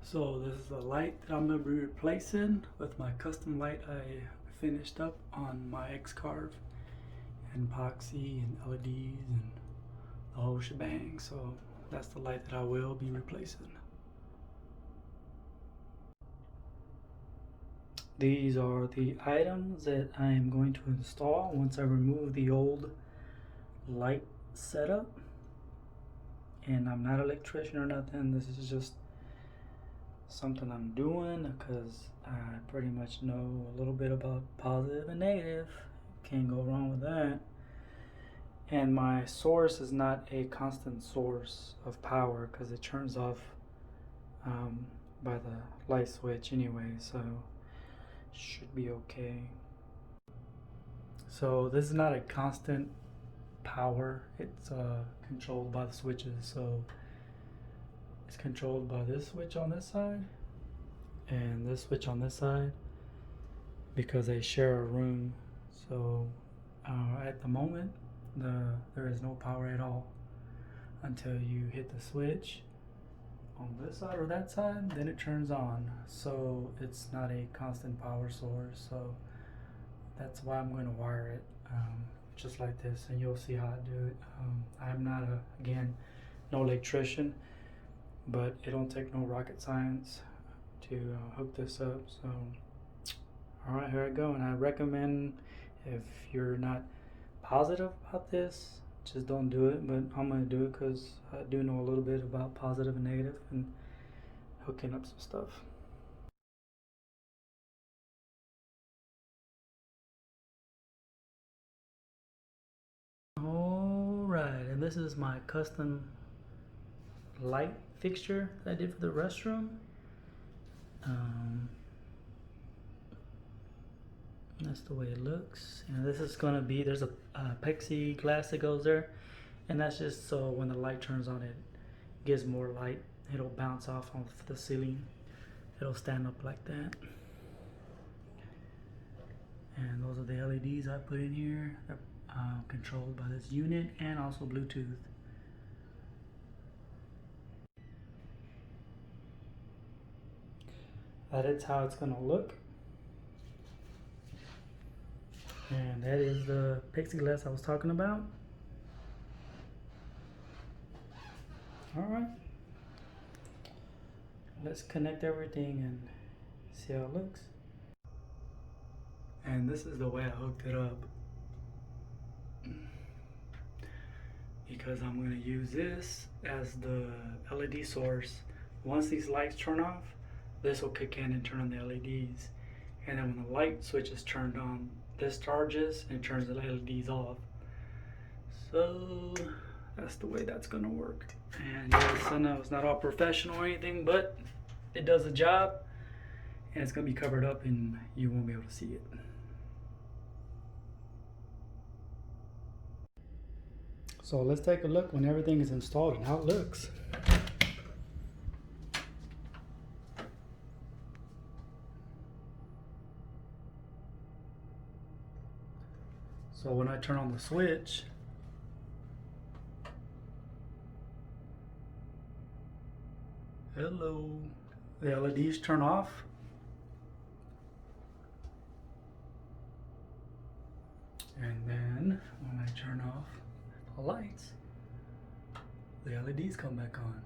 So this is a light that I'm going to be replacing with my custom light I finished up on my X-Carve, and epoxy and LEDs and the whole shebang. So that's the light that I will be replacing. These are the items that I am going to install once I remove the old light setup. And I'm not an electrician or nothing. This is just something I'm doing because I pretty much know a little bit about positive and negative. Can't go wrong with that. And my source is not a constant source of power because it turns off by the light switch anyway, so should be okay. So this is not a constant power. It's controlled by the switches. So it's controlled by this switch on this side and this switch on this side because they share a room. So at the moment there is no power at all until you hit the switch on this side or that side, then it turns on. So it's not a constant power source, so that's why I'm going to wire it just like this, and you'll see how I do it. I'm not again, no electrician, but it don't take no rocket science to hook this up. So all right, here I go. And I recommend, if you're not positive about this, just don't do it, but I'm going to do it because I do know a little bit about positive and negative and hooking up some stuff. Alright, and this is my custom light fixture that I did for the restroom. That's the way it looks, and this is going to be, there's a plexiglass that goes there, and that's just so when the light turns on it gives more light. It'll bounce off the ceiling. It'll stand up like that. And those are the LEDs I put in here. They're controlled by this unit and also Bluetooth. That is how it's going to look. And that is the plexiglass I was talking about. Alright. Let's connect everything and see how it looks. And this is the way I hooked it up, because I'm going to use this as the LED source. Once these lights turn off, this will kick in and turn on the LEDs. And then when the light switch is turned on, this charges and it turns the LEDs off. So that's the way that's going to work. And yes, I know it's not all professional or anything, but it does the job, and it's going to be covered up and you won't be able to see it. So let's take a look when everything is installed and how it looks. So when I turn on the switch, hello, the LEDs turn off. And then when I turn off the lights, the LEDs come back on.